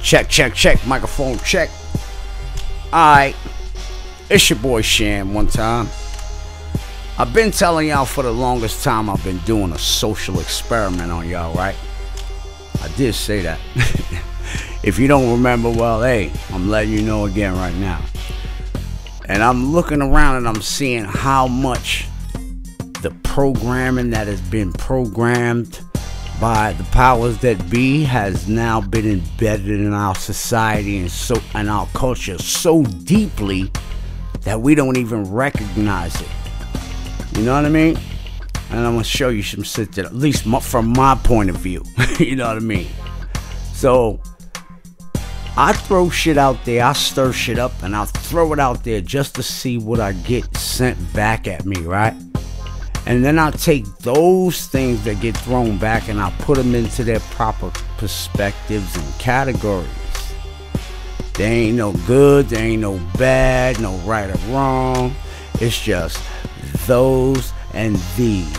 Check, check, check. Microphone check. Alright. It's your boy Sham one time. I've been telling y'all for the longest time I've been doing a social experiment on y'all, right? I did say that. If you don't remember, well, hey, I'm letting you know again right now. And I'm looking around and I'm seeing how much the programming that has been programmed by the powers that be has now been embedded in our society and our culture so deeply that we don't even recognize it. You know what I mean? And I'm gonna show you some shit that, at least from my point of view, you know what I mean? So I throw shit out there, I stir shit up, and I throw it out there just to see what I get sent back at me, right? And then I take those things that get thrown back and I put them into their proper perspectives and categories. There ain't no good, there ain't no bad, no right or wrong. It's just those and these.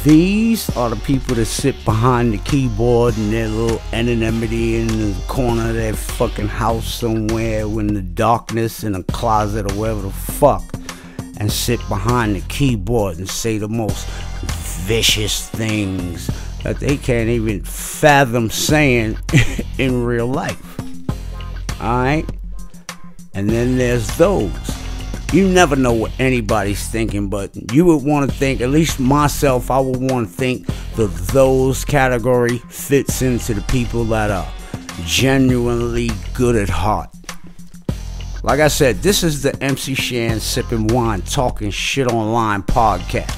These are the people that sit behind the keyboard in their little anonymity in the corner of their fucking house somewhere in the darkness in a closet or wherever the fuck, and sit behind the keyboard and say the most vicious things that they can't even fathom saying in real life. Alright? And then there's those. You never know what anybody's thinking, but you would want to think, at least myself, I would want to think that those category fits into the people that are genuinely good at heart. Like I said, this is the MC Shan Sippin' Wine Talking Shit Online podcast.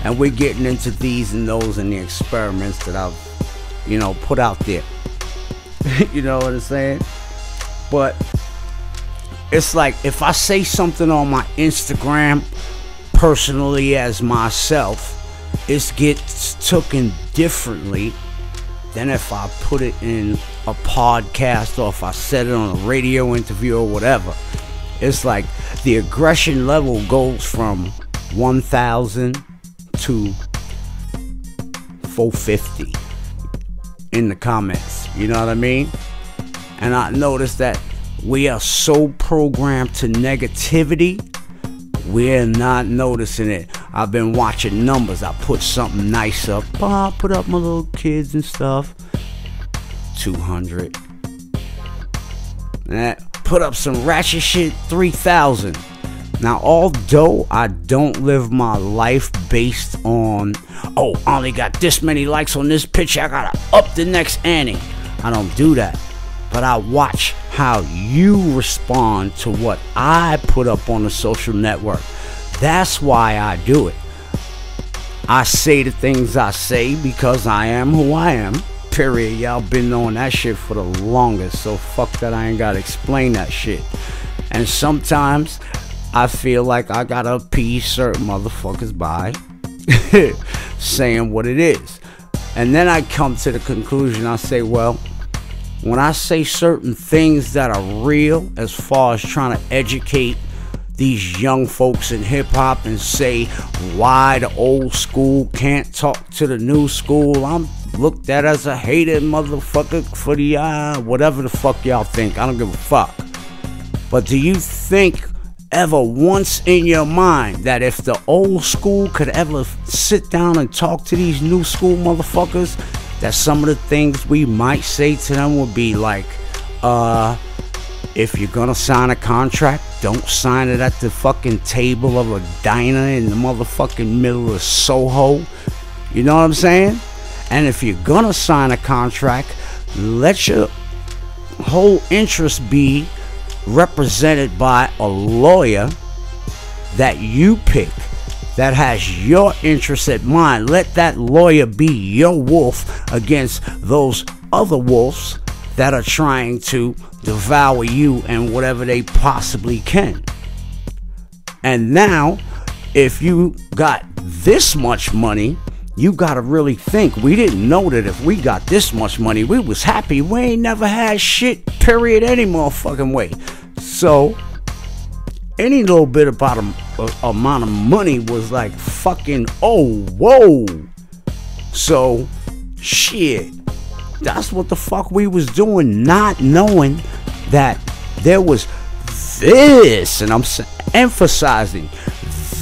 And we're getting into these and those and the experiments that I've, put out there. You know what I'm saying? But it's like if I say something on my Instagram personally as myself, it gets taken differently than if I put it in a podcast or if I said it on a radio interview or whatever. It's like the aggression level goes from 1,000 to 450 in the comments. You know what I mean? And I noticed that we are so programmed to negativity, we're not noticing it. I've been watching numbers. I put something nice up. I put up my little kids and stuff. 200. Put up some ratchet shit. 3,000. Now, although I don't live my life based on, oh, I only got this many likes on this picture, I gotta up the next ante. I don't do that. But I watch how you respond to what I put up on the social network. That's why I do it. I say the things I say because I am who I am. Period. Y'all been knowing that shit for the longest. So fuck that, I ain't gotta explain that shit. And sometimes I feel like I gotta appease certain motherfuckers by saying what it is. And then I come to the conclusion, I say, well, when I say certain things that are real, as far as trying to educate these young folks in hip-hop and say why the old school can't talk to the new school, I'm looked at as a hated motherfucker for the whatever the fuck y'all think. I don't give a fuck. But do you think ever once in your mind that if the old school could ever sit down and talk to these new school motherfuckers, that some of the things we might say to them would be like, if you're gonna sign a contract, don't sign it at the fucking table of a diner in the motherfucking middle of Soho. You know what I'm saying? And if you're gonna sign a contract, let your whole interest be represented by a lawyer that you pick, that has your interests at mind. Let that lawyer be your wolf against those other wolves that are trying to devour you and whatever they possibly can. And now, if you got this much money, you gotta really think. We didn't know that if we got this much money, we was happy. We ain't never had shit, period, any motherfucking way. So any little bit about amount of money was like fucking, oh, whoa. So shit, That's what the fuck we was doing, not knowing that there was this, and I'm emphasizing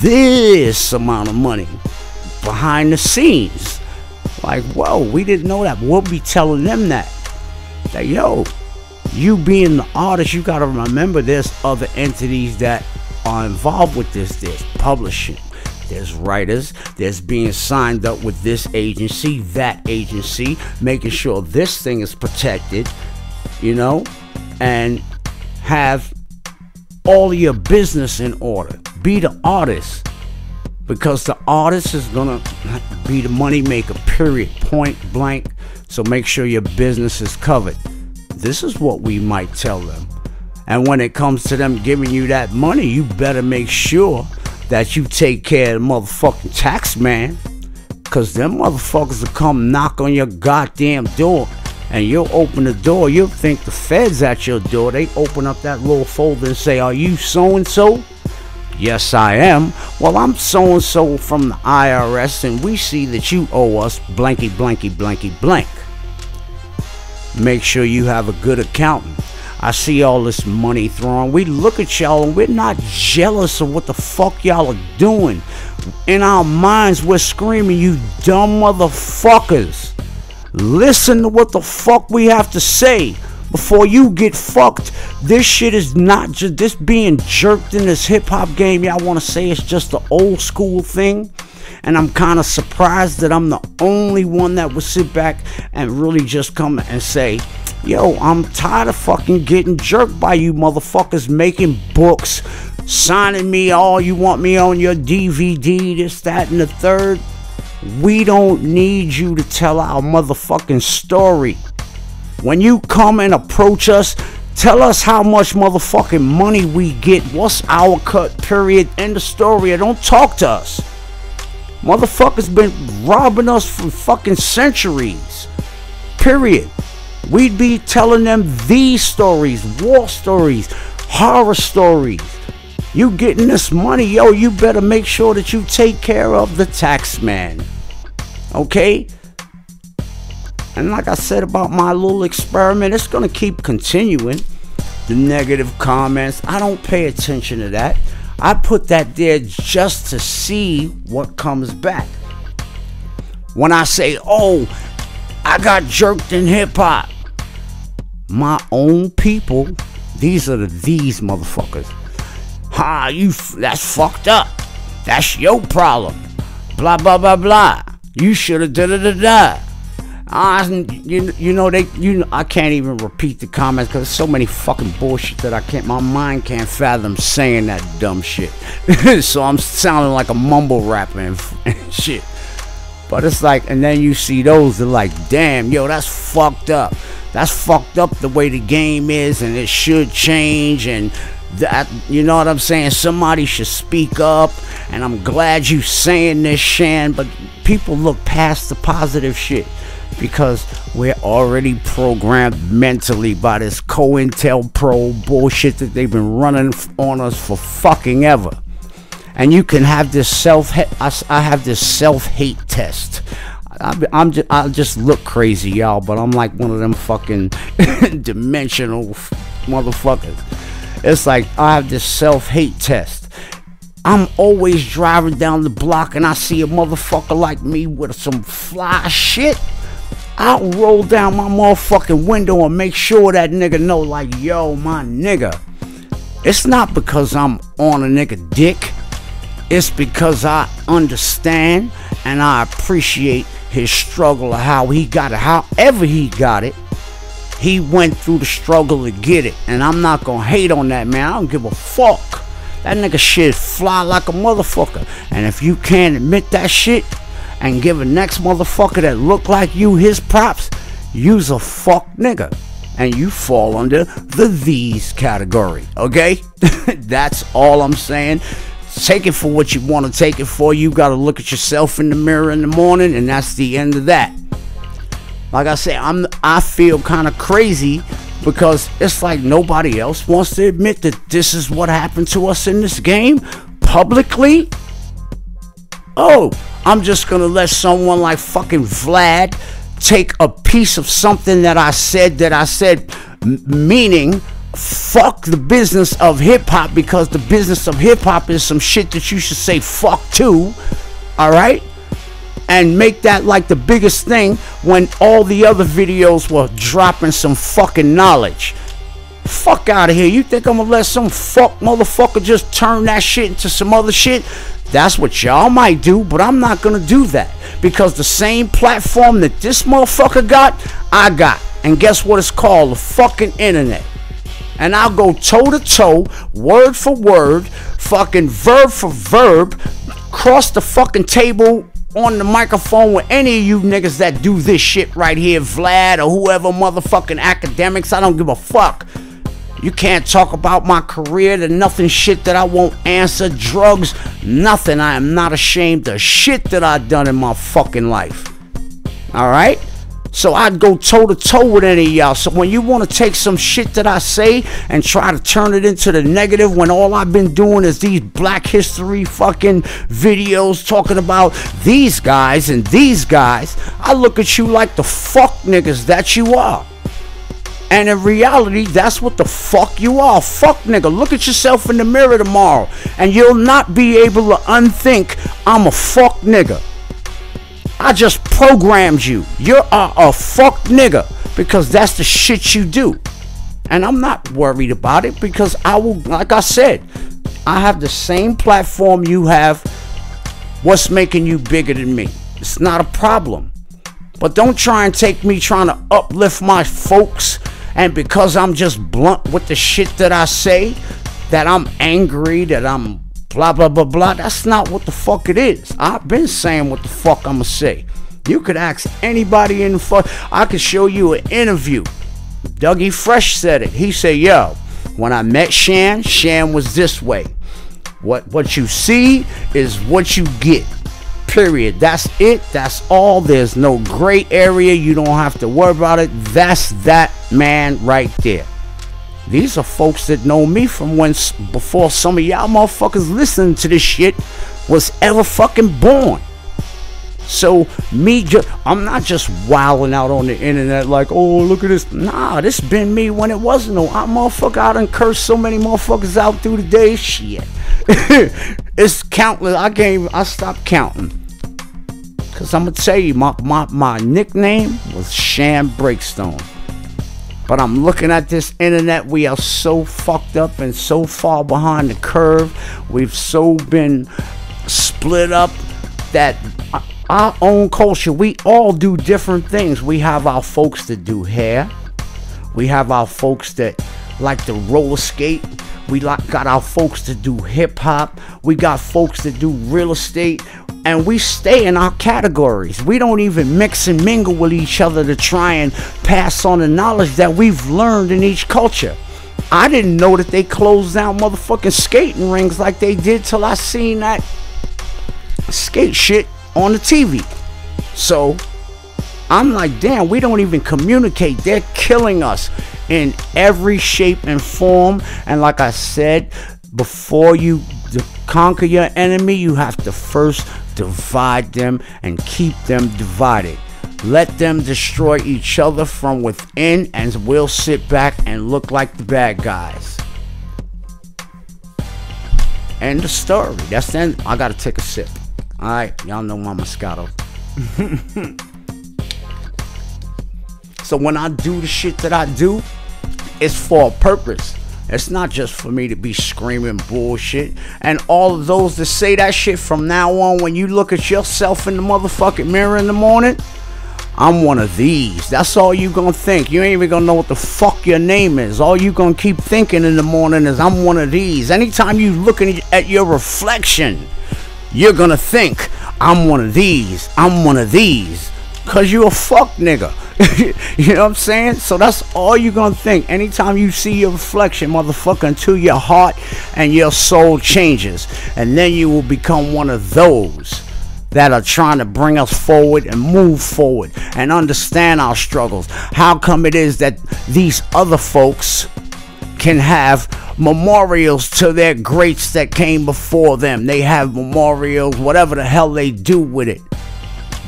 this amount of money behind the scenes. Like, whoa, we didn't know that. We'll be telling them that yo, you being the artist, you gotta remember there's other entities that are involved with this. There's publishing, there's writers, there's being signed up with this agency, that agency, making sure this thing is protected, you know, and have all of your business in order. Be the artist, because the artist is gonna be the money maker, period, point blank. So make sure your business is covered. This is what we might tell them. And when it comes to them giving you that money, you better make sure that you take care of the motherfucking tax man, because them motherfuckers will come knock on your goddamn door, and you'll open the door. You'll think the Fed's at your door. They open up that little folder and say, are you so-and-so? Yes, I am. Well, I'm so-and-so from the IRS, and we see that you owe us blanky, blanky, blanky, blank. Make sure you have a good accountant. I see all this money thrown. We look at y'all and we're not jealous of what the fuck y'all are doing. In our minds, we're screaming, you dumb motherfuckers. Listen to what the fuck we have to say before you get fucked. This shit is not just this being jerked in this hip-hop game. Y'all want to say it's just the old school thing, and I'm kind of surprised that I'm the only one that would sit back and really just come and say, yo, I'm tired of fucking getting jerked by you motherfuckers making books, signing me all you want me on your DVD, this, that, and the third. We don't need you to tell our motherfucking story. When you come and approach us, tell us how much motherfucking money we get. What's our cut, period, end of story. Don't talk to us. Motherfuckers been robbing us for fucking centuries, period. We'd be telling them these stories, war stories, horror stories. You getting this money, yo, you better make sure that you take care of the tax man. Okay? And like I said about my little experiment, it's going to keep continuing. The negative comments, I don't pay attention to that. I put that there just to see what comes back. When I say, oh, I got jerked in hip-hop, my own people, these motherfuckers. That's fucked up. That's your problem. Blah, blah, blah, blah. You should have da-da-da-da. I can't even repeat the comments because there's so many fucking bullshit that my mind can't fathom saying that dumb shit. So I'm sounding like a mumble rapper and shit. But it's like, and then you see those that are like, damn, yo, that's fucked up. That's fucked up the way the game is, and it should change, and that, you know what I'm saying? Somebody should speak up, and I'm glad you saying this, Shan, but people look past the positive shit because we're already programmed mentally by this COINTELPRO bullshit that they've been running on us for fucking ever. And you can have this I have this self-hate test. I just look crazy, y'all, but I'm like one of them fucking dimensional motherfuckers. It's like I have this self-hate test. I'm always driving down the block and I see a motherfucker like me with some fly shit. I'll roll down my motherfucking window and make sure that nigga know, like, yo, my nigga. It's not because I'm on a nigga dick. It's because I understand and I appreciate his struggle of how he got it. However he got it, he went through the struggle to get it. And I'm not gonna hate on that, man. I don't give a fuck. That nigga shit fly like a motherfucker. And if you can't admit that shit and give a next motherfucker that look like you his props, you's a fuck nigga. And you fall under the these category, okay? That's all I'm saying. Take it for what you want to take it for. You got to look at yourself in the mirror in the morning, and that's the end of that. Like I said, I feel kind of crazy because it's like nobody else wants to admit that this is what happened to us in this game publicly. Oh, I'm just going to let someone like fucking Vlad take a piece of something that I said, meaning fuck the business of hip-hop, because the business of hip-hop is some shit that you should say fuck to, all right? And make that like the biggest thing when all the other videos were dropping some fucking knowledge. Fuck out of here. You think I'm gonna let some fuck motherfucker just turn that shit into some other shit? That's what y'all might do, but I'm not gonna do that, because the same platform that this motherfucker got, I got. And guess what it's called? The fucking internet. And I'll go toe to toe, word for word, fucking verb for verb, cross the fucking table on the microphone with any of you niggas that do this shit right here, Vlad or whoever, motherfucking academics. I don't give a fuck. You can't talk about my career. There's nothing shit that I won't answer. Drugs, nothing. I am not ashamed of shit that I've done in my fucking life. Alright? So I'd go toe to toe with any of y'all. So when you want to take some shit that I say and try to turn it into the negative, when all I've been doing is these Black History fucking videos talking about these guys and these guys, I look at you like the fuck niggas that you are. And in reality, that's what the fuck you are. Fuck nigga. Look at yourself in the mirror tomorrow and you'll not be able to unthink I'm a fuck nigga. I just programmed you. You're a fuck nigga, because that's the shit you do. And I'm not worried about it, because I will, like I said, I have the same platform you have. What's making you bigger than me? It's not a problem. But don't try and take me trying to uplift my folks, and because I'm just blunt with the shit that I say, that I'm angry, that I'm blah blah blah blah. That's not what the fuck it is. I've been saying what the fuck I'ma say. You could ask anybody in the fuck. I could show you an interview. Dougie Fresh said it. He said, yo, when I met Shan was this way. What you see is what you get. Period. That's it. That's all. There's no gray area. You don't have to worry about it. That's that man right there. These are folks that know me from before some of y'all motherfuckers listening to this shit was ever fucking born. So I'm not just wilding out on the internet like, oh, look at this. Nah, this been me when it wasn't. No, I done cursed so many motherfuckers out through the day. Shit. It's countless. I stopped counting. Cause I'm gonna tell you, my nickname was Sham Breakstone. But I'm looking at this internet. We are so fucked up and so far behind the curve. We've so been split up that our own culture, we all do different things. We have our folks that do hair. We have our folks that like to roller skate. We got our folks that do hip hop. We got folks that do real estate. And we stay in our categories. We don't even mix and mingle with each other to try and pass on the knowledge that we've learned in each culture. I didn't know that they closed down motherfucking skating rings like they did till I seen that skate shit on the TV. So I'm like, damn, we don't even communicate. They're killing us in every shape and form. And like I said, before you conquer your enemy, you have to first divide them and keep them divided. Let them destroy each other from within, and we'll sit back and look like the bad guys. End of story. That's the end. I gotta take a sip. Alright, y'all know my Moscato. So when I do the shit that I do, it's for a purpose. It's not just for me to be screaming bullshit. And all of those that say that shit from now on, when you look at yourself in the motherfucking mirror in the morning, I'm one of these. That's all you gonna think. You ain't even gonna know what the fuck your name is. All you gonna keep thinking in the morning is I'm one of these. Anytime you looking at your reflection, you're gonna think I'm one of these. I'm one of these. Cause you a fuck nigga. You know what I'm saying? So that's all you're gonna think anytime you see your reflection, motherfucker, until your heart and your soul changes. And then you will become one of those that are trying to bring us forward and move forward and understand our struggles. How come it is that these other folks can have memorials to their greats that came before them? They have memorials, whatever the hell they do with it.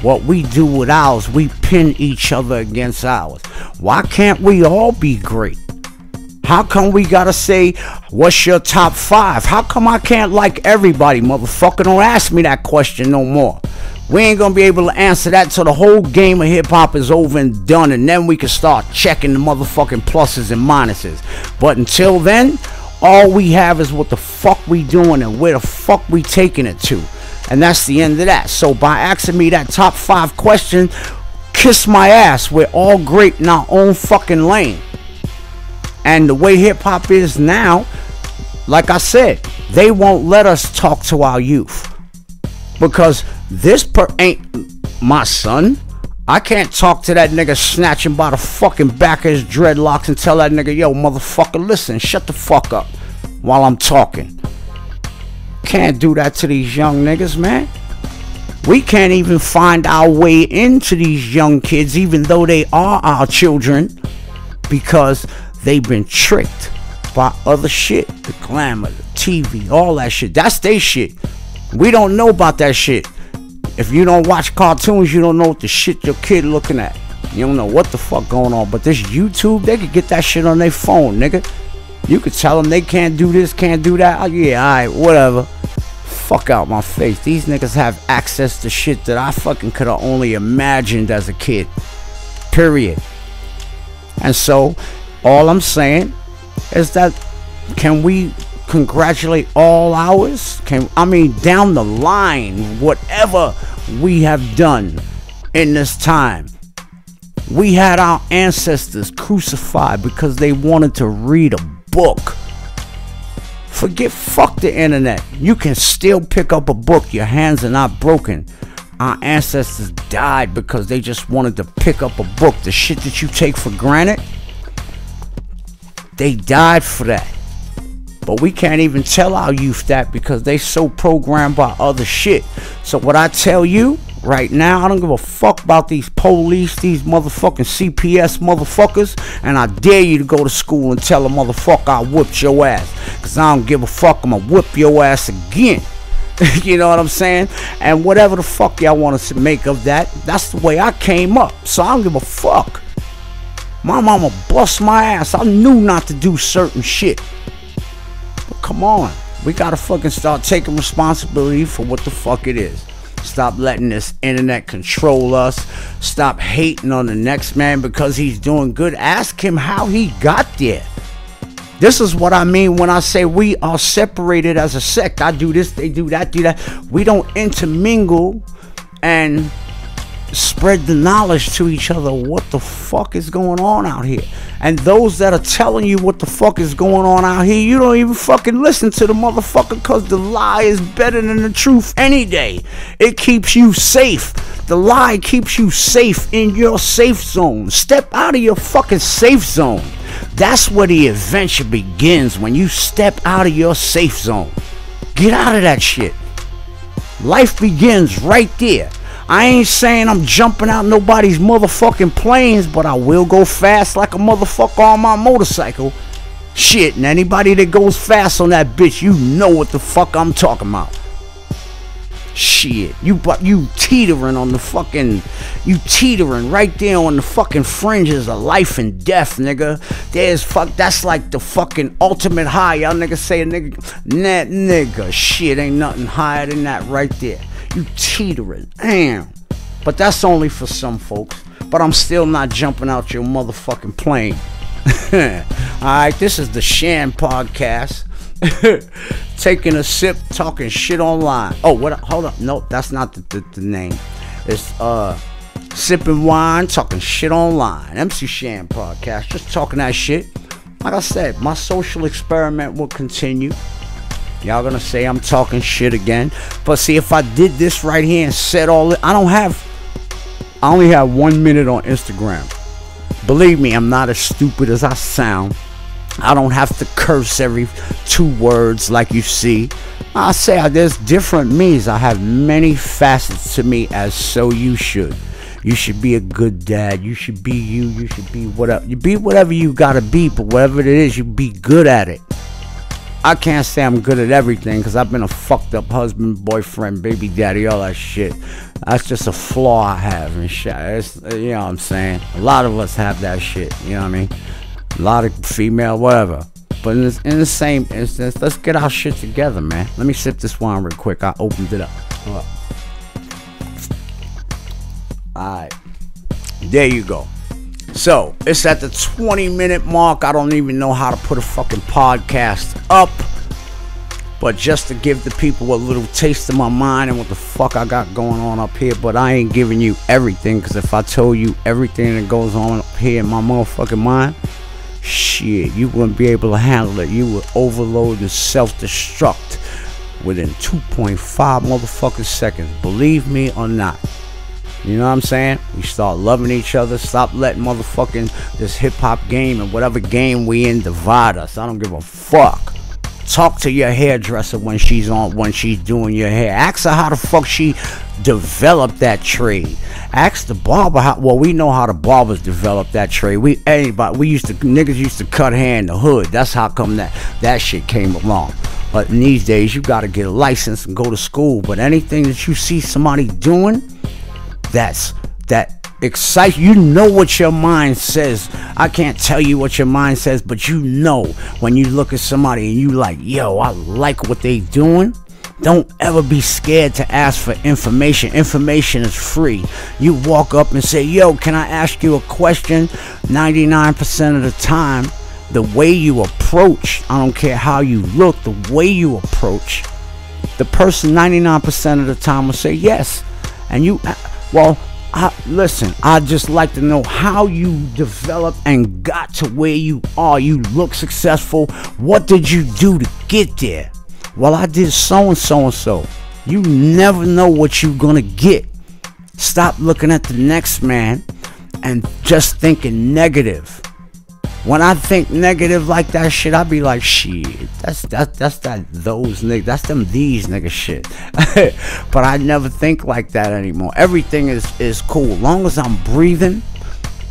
What we do with ours, we pin each other against ours. Why can't we all be great? How come we gotta say, what's your top 5? How come I can't like everybody, motherfucker? Don't ask me that question no more. We ain't gonna be able to answer that till the whole game of hip-hop is over and done, and then we can start checking the motherfucking pluses and minuses. But until then, all we have is what the fuck we doing and where the fuck we taking it to. And that's the end of that. So by asking me that top 5 question, kiss my ass. We're all great in our own fucking lane. And the way hip-hop is now, like I said, they won't let us talk to our youth. Because this ain't my son. I can't talk to that nigga snatching by the fucking back of his dreadlocks and tell that nigga, yo, motherfucker, listen, shut the fuck up while I'm talking. Can't do that to these young niggas, man. We can't even find our way into these young kids, even though they are our children, because they've been tricked by other shit. The glamour, the TV, all that shit. That's their shit. We don't know about that shit. If you don't watch cartoons, you don't know what the shit your kid looking at. You don't know what the fuck going on. But this YouTube, they could get that shit on their phone, nigga. You could tell them they can't do this, can't do that. Oh, yeah, alright, whatever. Fuck out my face. These niggas have access to shit that I fucking could have only imagined as a kid. Period. And so, all I'm saying is that, can we congratulate all ours? Down the line, whatever we have done in this time. We had our ancestors crucified because they wanted to read a book. Fuck the internet. You can still pick up a book. Your hands are not broken. Our ancestors died because they just wanted to pick up a book. The shit that you take for granted, they died for that. But we can't even tell our youth that because they so programmed by other shit. So what I tell you right now, I don't give a fuck about these police, these motherfucking CPS motherfuckers, and I dare you to go to school and tell a motherfucker I whipped your ass, because I don't give a fuck. I'm gonna whip your ass again. You know what I'm saying? And whatever the fuck y'all want us to make of that, that's the way I came up. So I don't give a fuck. My mama bust my ass. I knew not to do certain shit. But come on, we gotta fucking start taking responsibility for what the fuck it is. Stop letting this internet control us. Stop hating on the next man because he's doing good. Ask him how he got there. This is what I mean when I say we are separated as a sect. I do this, they do that, We don't intermingle and spread the knowledge to each other what the fuck is going on out here. And those that are telling you what the fuck is going on out here, you don't even fucking listen to the motherfucker, because the lie is better than the truth any day. It keeps you safe. The lie keeps you safe in your safe zone. Step out of your fucking safe zone. That's where the adventure begins, when you step out of your safe zone. Get out of that shit. Life begins right there. I ain't saying I'm jumping out nobody's motherfucking planes, but I will go fast like a motherfucker on my motorcycle. Shit, and anybody that goes fast on that bitch, you know what the fuck I'm talking about. Shit, you teetering on the fucking, you teetering right there on the fucking fringes of life and death, nigga. That's like the fucking ultimate high. Y'all niggas say, nigga, shit, ain't nothing higher than that right there. You teetering, damn. But that's only for some folks. But I'm still not jumping out your motherfucking plane. Alright, this is the Sham Podcast. Taking a sip, talking shit online. Oh, what? Hold up. No, that's not the name. It's Sippin Wine, talking shit online. MC Sham Podcast. Just talking that shit. Like I said, my social experiment will continue. Y'all gonna say I'm talking shit again. But see, if I did this right here and said all it, I only have 1 minute on Instagram. Believe me, I'm not as stupid as I sound. I don't have to curse every 2 words like you see. I say there's different me's. I have many facets to me, as so you should. You should be a good dad. You should be you. You should be whatever. You be whatever you gotta be, but whatever it is, you be good at it. I can't say I'm good at everything because I've been a fucked up husband, boyfriend, baby daddy, all that shit. That's just a flaw I have and shit. You know what I'm saying? A lot of us have that shit. You know what I mean? A lot of female, whatever. But in the same instance, let's get our shit together, man. Let me sip this wine real quick. I opened it up. Alright. There you go. So, it's at the 20-minute mark. I don't even know how to put a fucking podcast up. But just to give the people a little taste of my mind and what the fuck I got going on up here. But I ain't giving you everything. Because if I told you everything that goes on up here in my motherfucking mind, shit, you wouldn't be able to handle it. You would overload and self-destruct within 2.5 motherfucking seconds. Believe me or not. You know what I'm saying? We start loving each other. Stop letting motherfucking this hip-hop game and whatever game we in divide us. I don't give a fuck. Talk to your hairdresser when she's doing your hair. Ask her how the fuck she developed that trade. Ask the barber how. Well, we know how the barbers developed that trade. Niggas used to cut hair in the hood. That's how come that shit came along. But in these days, you gotta get a license and go to school. But anything that you see somebody doing, that excites you. Know what your mind says. I can't tell you what your mind says, but you know when you look at somebody and you like, yo, I like what they doing. Don't ever be scared to ask for information. Information is free. You walk up and say, yo, can I ask you a question? 99% of the time, the way you approach, I don't care how you look, the way you approach, the person 99% of the time will say yes. And you, well, listen, I just like to know how you developed and got to where you are. You look successful. What did you do to get there? Well, I did so and so and so. You never know what you're gonna get. Stop looking at the next man and just thinking negative. When I think negative like that shit, I be like, shit, those niggas, that's these niggas shit. But I never think like that anymore. Everything is cool, long as I'm breathing.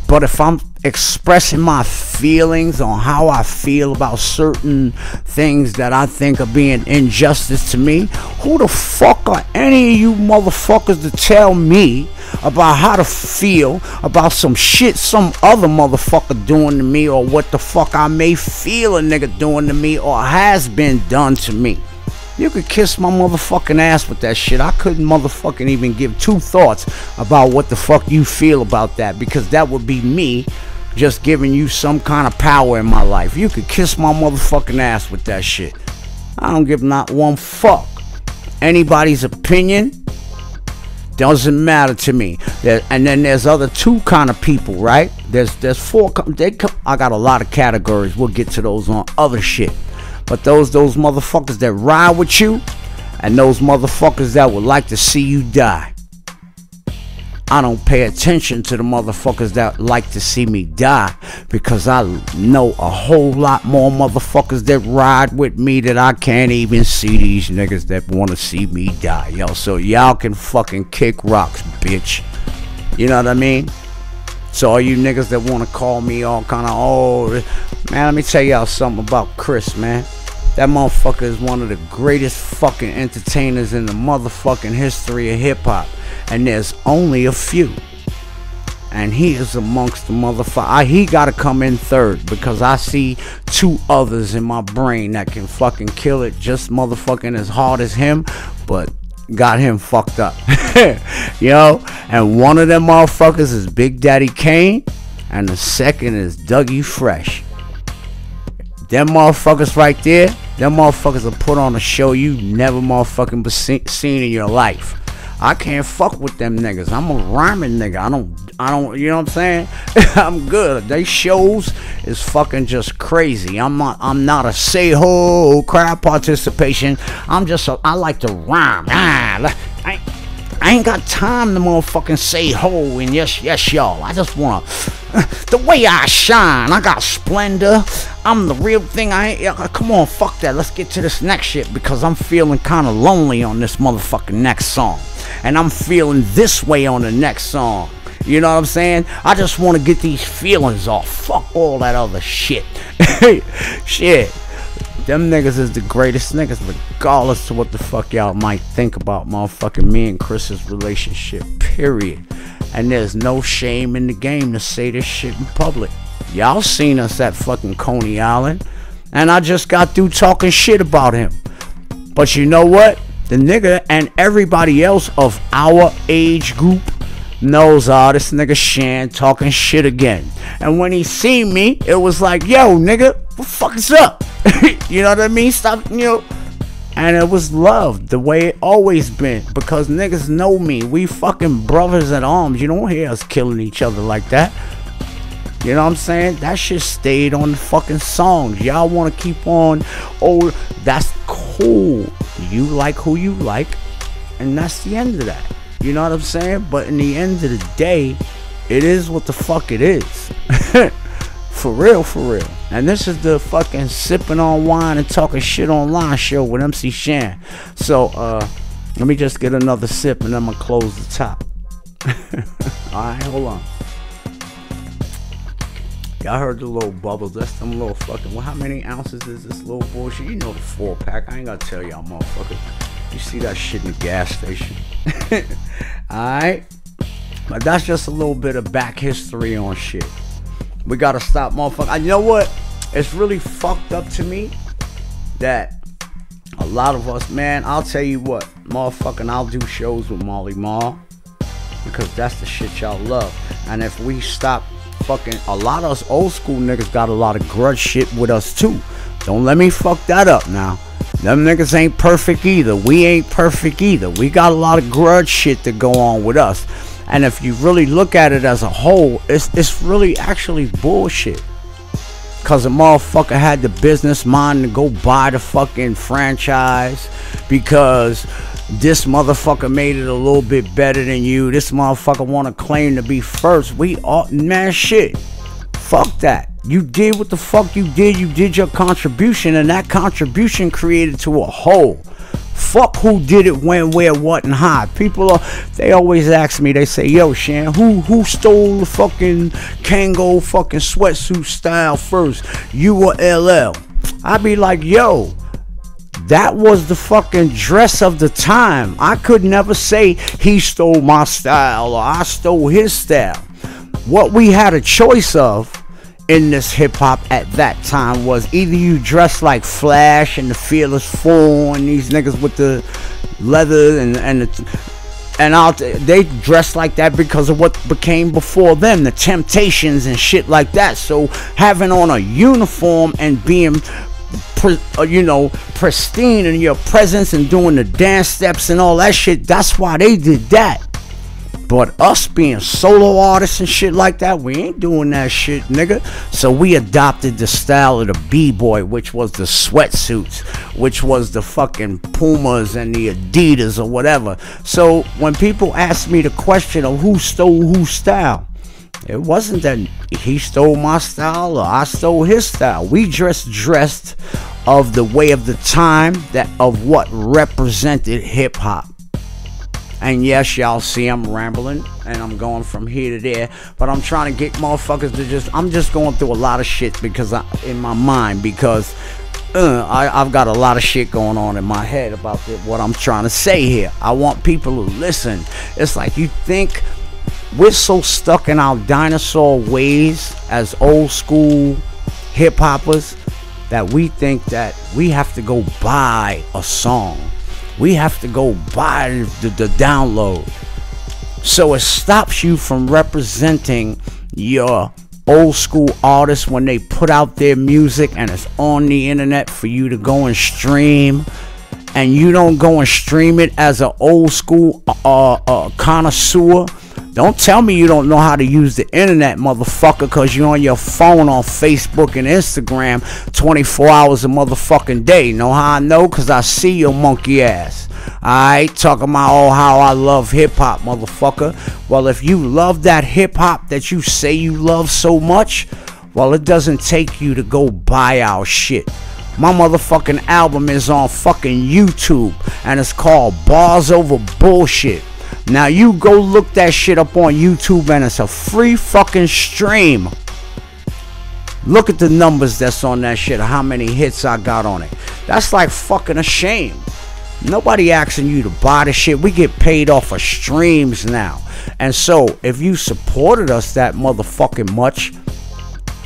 But if I'm expressing my feelings on how I feel about certain things that I think are being injustice to me, who the fuck are any of you motherfuckers to tell me about how to feel about some shit some other motherfucker doing to me, or what the fuck I may feel a nigga doing to me or has been done to me? You could kiss my motherfucking ass with that shit. I couldn't motherfucking even give two thoughts about what the fuck you feel about that, because that would be me just giving you some kind of power in my life. You could kiss my motherfucking ass with that shit. I don't give not one fuck. Anybody's opinion doesn't matter to me. And then there's other two kind of people, right? There's four. I got a lot of categories. We'll get to those on other shit. But those motherfuckers that ride with you, and those motherfuckers that would like to see you die. I don't pay attention to the motherfuckers that like to see me die, because I know a whole lot more motherfuckers that ride with me that I can't even see these niggas that want to see me die, yo. So y'all can fucking kick rocks, bitch. You know what I mean? So all you niggas that want to call me all kind of, oh, man, let me tell y'all something about Chris, man. That motherfucker is one of the greatest fucking entertainers in the motherfucking history of hip-hop. And there's only a few. And he is amongst the motherfucker. He gotta come in third, because I see two others in my brain that can fucking kill it just motherfucking as hard as him, but got him fucked up. Yo, and one of them motherfuckers is Big Daddy Kane, and the second is Dougie Fresh. Them motherfuckers right there, them motherfuckers will put on a show you never motherfucking seen in your life. I can't fuck with them niggas. I'm a rhyming nigga. I don't, you know what I'm saying? I'm good. They shows is fucking just crazy. I'm not a say ho crowd participation. I like to rhyme. I ain't got time to motherfucking say ho and yes y'all. I just wanna the way I shine. I got splendor. I'm the real thing. Come on, fuck that. Let's get to this next shit, because I'm feeling kind of lonely on this motherfucking next song, and I'm feeling this way on the next song. You know what I'm saying? I just want to get these feelings off. Fuck all that other shit. Shit. Them niggas is the greatest niggas, regardless of what the fuck y'all might think about motherfucking me and Chris's relationship, period. And there's no shame in the game to say this shit in public. Y'all seen us at fucking Coney Island, and I just got through talking shit about him. But you know what? The nigga and everybody else of our age group knows, this nigga Shan talking shit again. And when he seen me, it was like, yo, nigga, what the fuck is up? You know what I mean? Stop, you know. And it was love, the way it always been. Because niggas know me. We fucking brothers at arms. You don't hear us killing each other like that. You know what I'm saying? That shit stayed on the fucking songs. Y'all want to keep on, that's cool. You like who you like. And that's the end of that. You know what I'm saying? But in the end of the day, it is what the fuck it is. For real, for real. And this is the fucking Sipping on Wine and Talking Shit Online show with MC Shan. So, let me just get another sip and then I'm gonna close the top. Alright, hold on. Y'all heard the little bubbles. That's them little fucking, well, how many ounces is this little bullshit? You know the 4-pack. I ain't gotta tell y'all motherfuckers. You see that shit in the gas station. Alright? But that's just a little bit of back history on shit. We gotta stop, motherfucker. You know what? It's really fucked up to me that a lot of us, man, I'll tell you what, motherfucking, I'll do shows with Molly Mall because that's the shit y'all love. And if we stop fucking, a lot of us old school niggas got a lot of grudge shit with us too. Don't let me fuck that up now. Them niggas ain't perfect either. We ain't perfect either. We got a lot of grudge shit to go on with us. And if you really look at it as a whole, it's really actually bullshit. Cause a motherfucker had the business mind to go buy the fucking franchise because this motherfucker made it a little bit better than you. This motherfucker want to claim to be first. We all, man, shit. Fuck that. You did what the fuck you did. You did your contribution, and that contribution created to a whole. Fuck who did it, when, where, what, and how. People they always ask me, they say, yo, Shan, who stole the fucking Kango fucking sweatsuit style first? You or LL? I be like, yo, that was the fucking dress of the time. I could never say he stole my style or I stole his style. What we had a choice of in this hip-hop at that time was either you dress like Flash and the Fearless Four and these niggas with the leather they dressed like that because of what became before them, the Temptations and shit like that. So having on a uniform and being pristine in your presence and doing the dance steps and all that shit, that's why they did that. But us being solo artists and shit like that, we ain't doing that shit, nigga. So we adopted the style of the B-boy, which was the sweatsuits, which was the fucking Pumas and the Adidas or whatever. So when people ask me the question of who stole whose style, it wasn't that he stole my style or I stole his style. We dressed of the way of the time, that of what represented hip-hop. And yes, y'all see I'm rambling and I'm going from here to there, but I'm trying to get motherfuckers to I'm just going through a lot of shit because in my mind, because I've got a lot of shit going on in my head about what I'm trying to say here. I want people to listen. It's like, you think we're so stuck in our dinosaur ways as old school hip hoppers that we think that we have to go buy a song. We have to go buy the download. So it stops you from representing your old school artists when they put out their music and it's on the internet for you to go and stream. And you don't go and stream it as an old school connoisseur. Don't tell me you don't know how to use the internet, motherfucker, because you're on your phone on Facebook and Instagram 24 hours a motherfucking day. Know how I know? Because I see your monkey ass. Alright, talking about how I love hip-hop, motherfucker. Well, if you love that hip-hop that you say you love so much, well, it doesn't take you to go buy our shit. My motherfucking album is on fucking YouTube, and it's called Bars Over Bullshit. Now you go look that shit up on YouTube, and it's a free fucking stream. Look at the numbers that's on that shit, how many hits I got on it. That's like fucking a shame. Nobody asking you to buy the shit. We get paid off of streams now. And so, if you supported us that motherfucking much,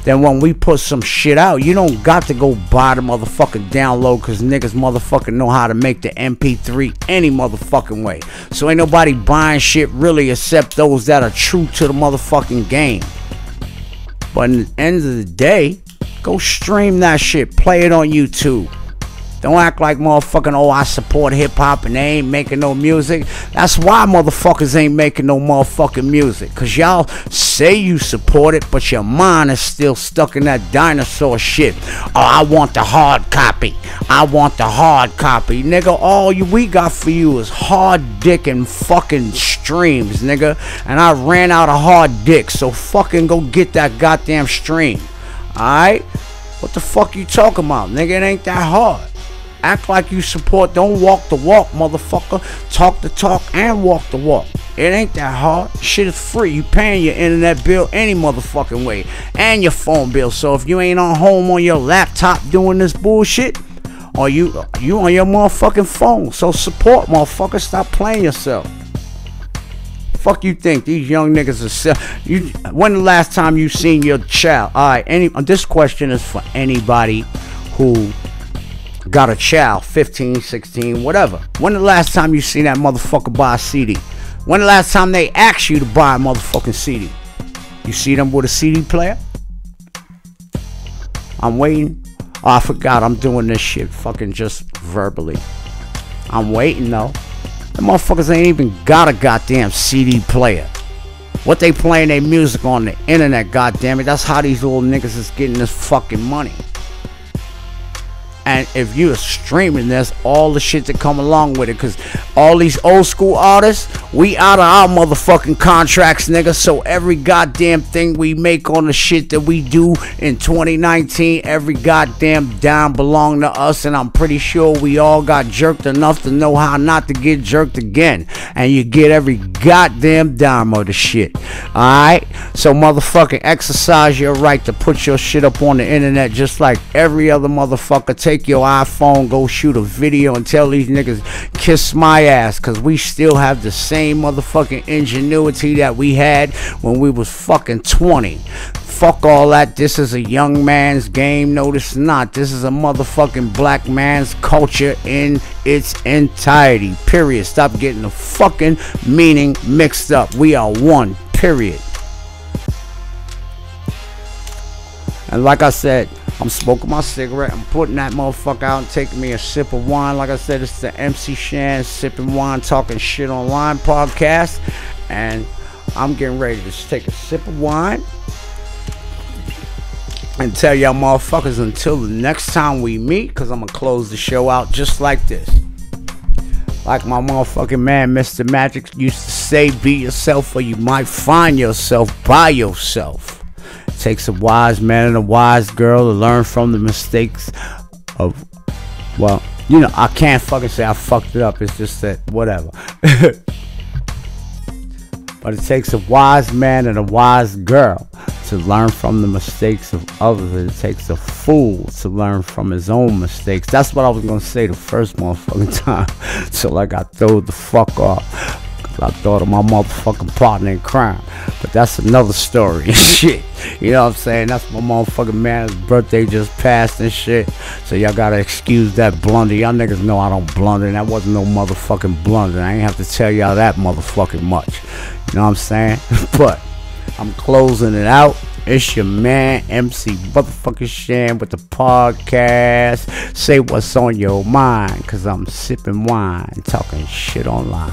then when we put some shit out, you don't got to go buy the motherfucking download, because niggas motherfucking know how to make the MP3 any motherfucking way. So ain't nobody buying shit really except those that are true to the motherfucking game. But at the end of the day, go stream that shit. Play it on YouTube. Don't act like motherfucking, oh, I support hip-hop and they ain't making no music. That's why motherfuckers ain't making no motherfucking music. Because y'all say you support it, but your mind is still stuck in that dinosaur shit. Oh, I want the hard copy. I want the hard copy. Nigga, all we got for you is hard dick and fucking streams, nigga. And I ran out of hard dick, so fucking go get that goddamn stream. Alright? What the fuck you talking about, nigga? It ain't that hard. Act like you support. Don't walk the walk, motherfucker. Talk the talk and walk the walk. It ain't that hard. Shit is free. You paying your internet bill any motherfucking way, and your phone bill. So if you ain't on home on your laptop doing this bullshit, or you on your motherfucking phone, so support, motherfucker. Stop playing yourself. Fuck you think these young niggas are when the last time you seen your child? Alright, this question is for anybody who got a child, 15, 16, whatever. When the last time you seen that motherfucker buy a CD? When the last time they asked you to buy a motherfucking CD? You see them with a CD player? I'm waiting. Oh, I forgot I'm doing this shit fucking just verbally. I'm waiting though. The motherfuckers ain't even got a goddamn CD player. What they playing their music on the internet, goddammit. That's how these little niggas is getting this fucking money. And if you're streaming, there's all the shit that come along with it. Because all these old school artists, we out of our motherfucking contracts, nigga. So every goddamn thing we make on the shit that we do in 2019, every goddamn dime belong to us. And I'm pretty sure we all got jerked enough to know how not to get jerked again. And you get every goddamn dime of the shit. Alright? So motherfucking exercise your right to put your shit up on the internet just like every other motherfucker. Take your iPhone, go shoot a video and tell these niggas kiss my ass, cause we still have the same motherfucking ingenuity that we had when we was fucking 20. Fuck all that. This is a young man's game. No, this is not. This is a motherfucking black man's culture in its entirety. Period. Stop getting the fucking meaning mixed up. We are one. Period. And like I said, I'm smoking my cigarette. I'm putting that motherfucker out and taking me a sip of wine. Like I said, it's the MC Shan Sippin' Wine Talking Shit Online podcast. And I'm getting ready to just take a sip of wine and tell y'all motherfuckers until the next time we meet, because I'm going to close the show out just like this. Like my motherfucking man, Mr. Magic, used to say, be yourself or you might find yourself by yourself. It takes a wise man and a wise girl to learn from the mistakes of, well, you know, I can't fucking say I fucked it up. It's just that, whatever. But it takes a wise man and a wise girl to learn from the mistakes of others. It takes a fool to learn from his own mistakes. That's what I was going to say the first motherfucking time. So like I threw the fuck off. I thought of my motherfucking partner in crime. But that's another story. Shit. You know what I'm saying? That's my motherfucking man's birthday just passed and shit. So y'all gotta excuse that blunder. Y'all niggas know I don't blunder. And that wasn't no motherfucking blunder. I ain't have to tell y'all that motherfucking much. You know what I'm saying? But I'm closing it out. It's your man, MC motherfucking Shan with the podcast. Say what's on your mind, cause I'm sipping wine, talking shit online.